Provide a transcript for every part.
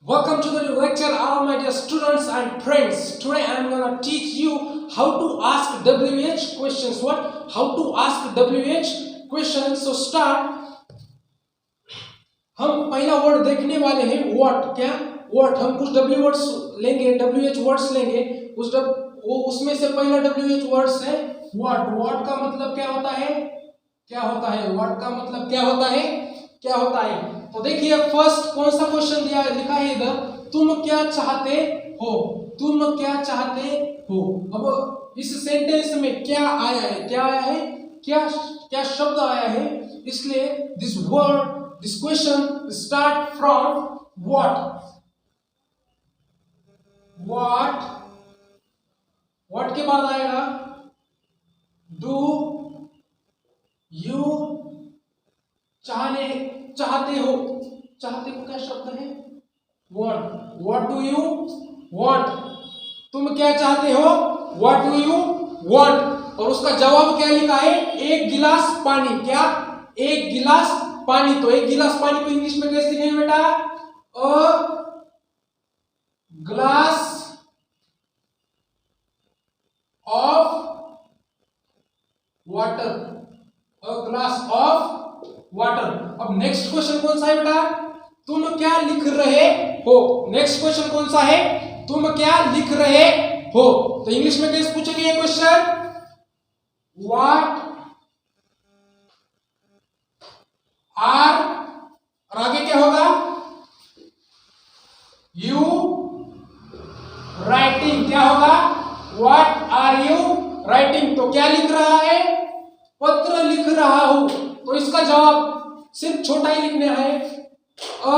Welcome to the new lecture, all my dear students and friends. Today I am gonna teach you how to ask WH questions. What? How to ask WH questions. So start. हम पहला word देखने वाले हैं what. क्या what? हम कुछ W words लेंगे, WH words लेंगे. उसमें से पहला WH वर्ड्स है what. What का मतलब क्या होता है? क्या होता है? What का मतलब क्या होता है? क्या होता है? तो देखिए फर्स्ट कौन सा क्वेश्चन दिया लिखा है इधर, तुम क्या चाहते हो, तुम क्या चाहते हो. अब इस सेंटेंस में क्या आया है, क्या आया है, क्या क्या शब्द आया है, इसलिए this word this question start from what. What के बाद आएगा डू यू चाहते हो. चाहते हो क्या शब्द है? want. What do you want? तुम क्या चाहते हो? What do you want? और उसका जवाब क्या लिखा है? एक गिलास पानी. क्या? एक गिलास पानी. तो एक गिलास पानी को इंग्लिश में कैसे लिखेंगे बेटा? A glass of water. A glass of water. अब नेक्स्ट क्वेश्चन कौन सा है बेटा? तुम क्या लिख रहे हो. नेक्स्ट क्वेश्चन कौन सा है? तुम क्या लिख रहे हो. तो इंग्लिश में कैसे पूछेंगे ये क्वेश्चन? व्हाट आर, और आगे क्या होगा? You writing. क्या होगा? What are you writing. तो क्या लिख रहा है? पत्र लिख रहा हूं. तो इसका जवाब सिर्फ छोटा ही लिखना है, अ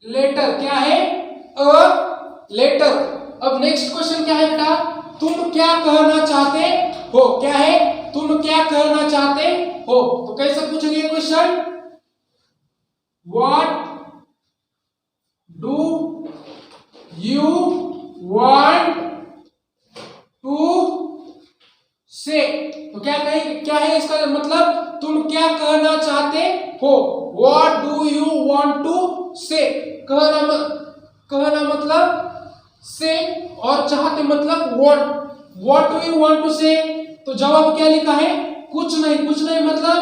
लेटर. क्या है? A letter. अब नेक्स्ट क्वेश्चन क्या है बेटा? तुम क्या कहना चाहते हो. क्या है? तुम क्या कहना चाहते हो. तो कैसे पूछेंगे ये question? What do you want to say. तो क्या कहेंगे, क्या है इसका मतलब? तुम क्या कहना चाहते हो. What do you want to say? कहना मतलब से, और चाहते मतलब want. What do you want to say? तो जवाब क्या लिखा है? कुछ नहीं. कुछ नहीं मतलब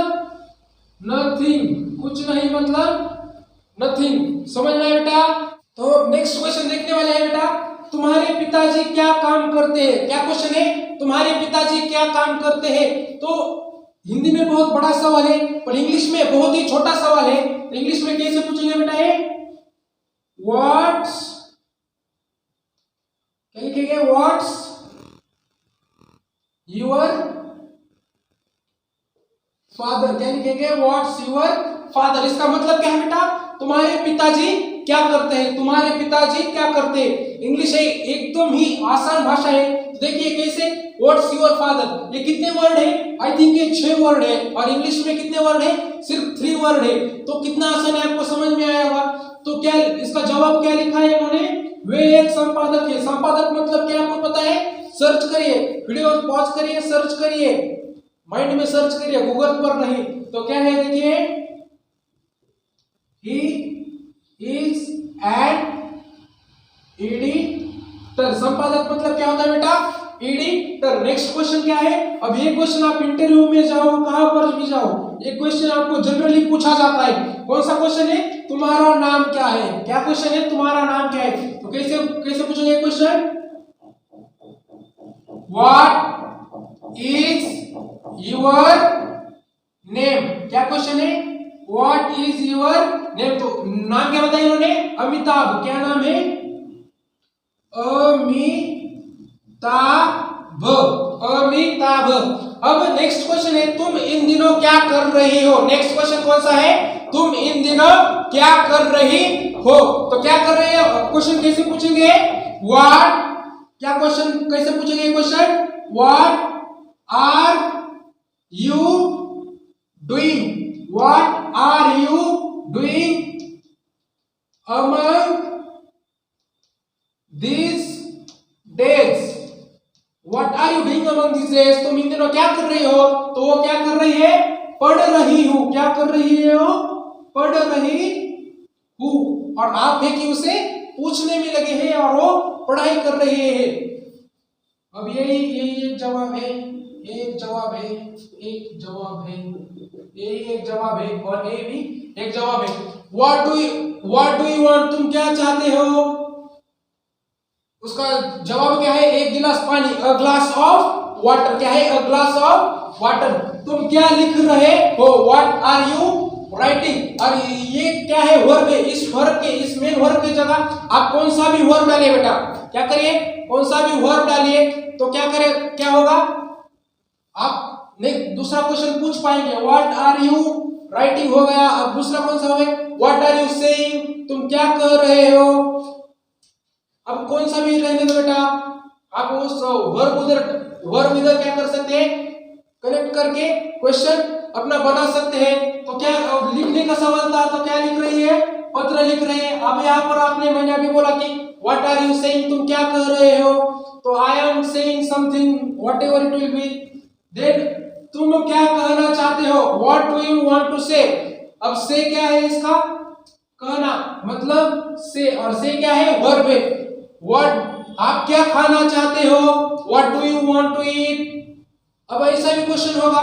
nothing. कुछ नहीं मतलब nothing. समझ में आया बेटा? तो नेक्स्ट क्वेश्चन देखने वाले हैं बेटा. तुम्हारे पिताजी क्या काम करते हैं. क्या क्वेश्चन है? तुम्हारे पिताजी क्या काम करते हैं. तो हिंदी में बहुत बड़ा सवाल है, पर इंग्लिश में बहुत ही छोटा सवाल है. तो इंग्लिश में कैसे पूछेंगे बेटा? है व्हाट्स, क्या लिखेंगे? What's your father. क्या लिखेंगे? What's your father. इसका मतलब क्या है बेटा? तुम्हारे पिताजी क्या करते हैं. तुम्हारे पिताजी क्या करते हैं. इंग्लिश है, एकदम ही आसान भाषा है. देखिए कैसे. व्हाट्स योर फादर, ये कितने वर्ड है? आई थिंक ये 6 वर्ड है, और इंग्लिश में कितने वर्ड है? सिर्फ 3 वर्ड है. तो कितना आसान है, आपको समझ में आया होगा. तो क्या इसका जवाब क्या लिखा है इन्होंने? वे एक संपादक है. संपादक मतलब क्या आपको पता है? सर्च करिए, वीडियो पॉज करिए, सर्च करिए, माइंड में सर्च करिए, गूगल पर नहीं. तो क्या है देखिए, ही इज एन एडिटर. संपादक मतलब क्या होता है बेटा? एडिटर. नेक्स्ट क्वेश्चन क्या है? अब ये क्वेश्चन आप इंटरव्यू में जाओ, कहां पर भी जाओ, ये क्वेश्चन आपको जनरली पूछा जाता है. कौन सा क्वेश्चन है? तुम्हारा नाम क्या है. क्या क्वेश्चन है? तुम्हारा नाम क्या है. तो कैसे कैसे पूछेंगे question? What is your name. क्या क्वेश्चन है? What is your name. तो नाम क्या बताया इन्होंने? अमिताभ. क्या नाम है? अमिताभ. अब नेक्स्ट क्वेश्चन है, तुम इन दिनों क्या कर रही हो. नेक्स्ट क्वेश्चन कौन सा है? तुम इन दिनों क्या कर रही हो. तो क्या कर रही हो क्वेश्चन कैसे पूछेंगे? व्हाट. क्या क्वेश्चन कैसे पूछेंगे question? What are you doing. What are you doing among these days. What are you doing among these days? तुम इन दिनों क्या कर रही हो. तो वो क्या कर रही है? पढ़ रही हूं. क्या कर रही हो? पढ़ रही हु, और आप है कि उसे पूछने में लगे हैं और वो पढ़ाई कर रहे हैं। अब यही एक जवाब है, एक जवाब है, एक जवाब है, यही एक जवाब है और ये भी एक जवाब है। व्हाट डू यू वांट, तुम क्या चाहते हो? उसका जवाब क्या है? एक गिलास पानी, अ ग्लास ऑफ वाटर। क्या है? A glass of water. तुम क्या लिख रहे हो? What are you writing. और ये क्या है? वर्ब है। इस वर्ब के, इस मेन वर्ब की जगह आप कौन सा भी वर्ब डालिए बेटा, क्या करिए? कौन सा भी वर्ब डालिए तो क्या करे, क्या होगा? आप दूसरा क्वेश्चन पूछ पाएंगे। व्हाट आर यू राइटिंग हो गया। अब दूसरा कौन सा होगा? व्हाट आर यू सेइंग, तुम क्या कर रहे हो। अब कौन सा भी रहने दो बेटा, आप उस वर्ब इधर क्या कर सकते हैं? कनेक्ट करके क्वेश्चन अपना बना सकते हैं। तो क्या लिखने का सवाल था, तो क्या लिख रही है? पत्र लिख रहे हैं। अब यहाँ पर आपने, मैंने अभी बोला कि व्हाट आर यू सेइंग, तुम क्या कर रहे हो, तो I am saying something whatever it will be. Then तुम क्या कहना चाहते हो? What do you want to say. अब से क्या है इसका? कहना, मतलब से, और से क्या है? वर्ब है। व्हाट, आप क्या खाना चाहते हो? What do you want to eat. अब ऐसा भी क्वेश्चन होगा।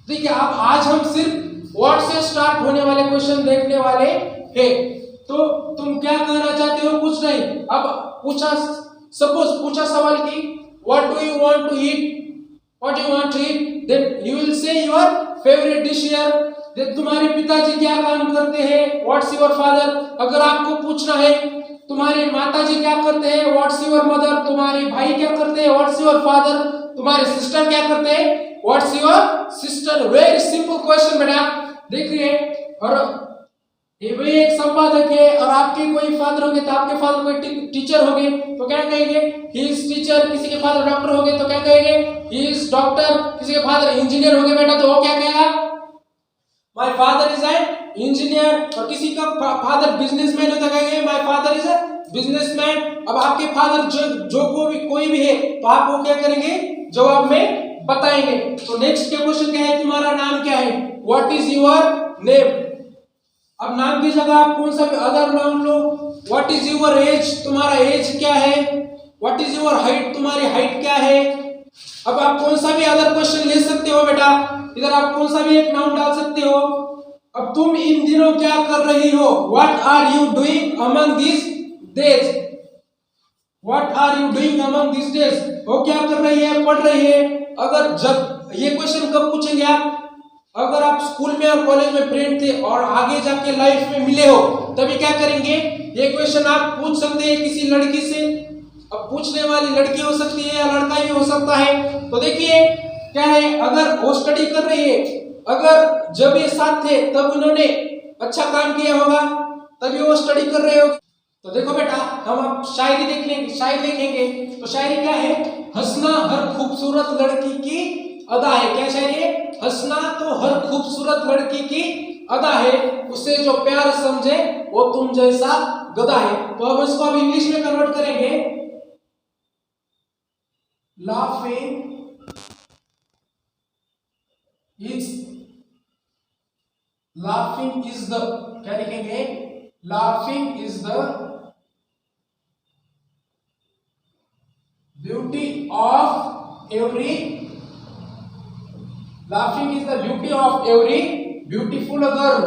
ठीक है, अब आज हम सिर्फ व्हाट से स्टार्ट होने वाले क्वेश्चन देखने वाले हैं। तो तुम क्या कहना चाहते हो, कुछ नहीं। अब पूछा, सपोज पूछा सवाल की what do you want to eat, what you want to eat, then you will say your favourite dish here. Then तुम्हारे पिताजी क्या काम करते हैं, व्हाट्स योर फादर। अगर आपको पूछना है तुम्हारे माताजी क्या करते हैं, व्हाट्स योर मदर। तुम्हारे भाई क्या करते हैं, व्हाट्स योर फादर। तुम्हारे सिस्टर क्या करते हैं, what's your sister. Very simple question बेटा, देखिए। और ये भी एक संपादक है और आपके कोई फादर होंगे तो आपके फादर कोई टीचर होंगे तो क्या कहेंगे? He is teacher. किसी के फादर डॉक्टर होंगे तो क्या कहेंगे? He is doctor. किसी के फादर इंजीनियर होंगे बेटा तो वो क्या कहेगा? My father is an engineer. और किसी का फादर बिजनेसमैन है तो कहेंगे my father is a businessman. अब आपके फादर जो कोई भी है तो आप वो क्या करेंगे? जवाब में बताएंगे। तो नेक्स्ट के क्वेश्चन क्या है? तुम्हारा नाम क्या है? What is your name. अब नाम की जगह आप कौन सा भी अदर नाम लो। व्हाट इज योर एज, तुम्हारा एज क्या है। व्हाट इज योर हाइट, तुम्हारी हाइट क्या है। अब आप कौन सा भी अदर क्वेश्चन ले सकते हो बेटा, इधर आप कौन सा भी एक नाम डाल सकते हो। अब तुम इन दिनों क्या कर रही हो? What are you doing among this days. What are you doing among this days, वो क्या कर रही है? पढ़ रही है। अगर जब ये क्वेश्चन कब पूछेंगे आप? अगर आप स्कूल में और कॉलेज में फ्रेंड थे और आगे जाके लाइफ में मिले हो तभी क्या करेंगे? ये क्वेश्चन आप पूछ सकते हैं किसी लड़की से। अब पूछने वाली लड़की हो सकती है या लड़का भी हो सकता है। तो देखिए क्या है, अगर वो स्टडी कर रही है, अगर जब ये साथ थे तब उन्होंने अच्छा काम किया होगा तभी वो स्टडी कर रहे हो। तो देखो बेटा, हम अब शायरी देखेंगे। तो शायरी क्या है? हंसना हर खूबसूरत लड़की की अदा है। क्या शायरी है? हंसना तो हर खूबसूरत लड़की की अदा है, उसे जो प्यार समझे वो तुम जैसा गधा है। तो अब इसको अब इंग्लिश में कन्वर्ट करेंगे। लाफिंग इज द, क्या लिखेंगे? Laughing is the beauty of every, laughing is the beauty of every beautiful girl.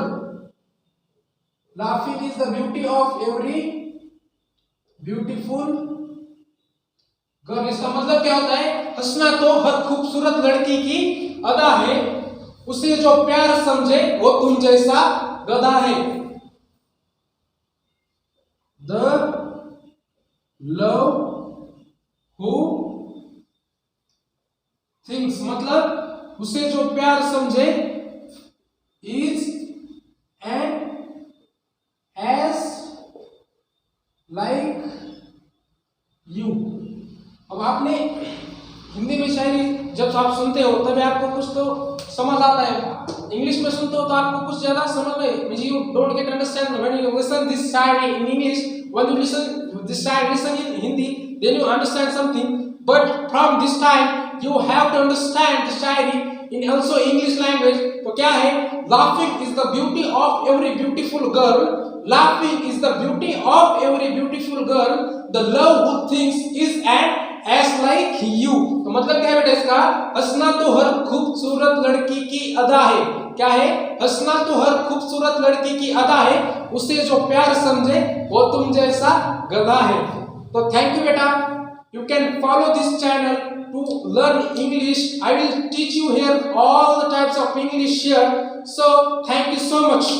Laughing is the beauty of every beautiful girl. इसका मतलब क्या होता है? हंसना तो हर खूबसूरत लड़की की अदा है, उसे जो प्यार समझे वो तुम जैसा गधा है। The love who thinks, मतलब उसे जो प्यार समझे, is and as like you। अब आपने हिंदी में शायरी जब आप सुनते हो तभी आपको कुछ तो समझ आता है, इंग्लिश में सुनते हो तो आपको कुछ ज्यादा समझ में, you don't get understand when you listen this Shayari in English, when you listen this Shayari listen in Hindi, then you understand something, but from this time you have to understand the Shayari in also English language। तो क्या है? Laughing is the beauty of every beautiful girl। laughing is the beauty of every beautiful girl, the love who thinks is an ass like you। तो मतलब क्या है बेटा इसका, हंसना तो हर खूबसूरत लड़की की अदा है। क्या है, हंसना तो हर खूबसूरत लड़की की अदा है, उसे जो प्यार समझे वो तुम जैसा गधा है। तो थैंक यू बेटा, you can follow this channel to learn English. I will teach you here all the types of English here, so thank you so much।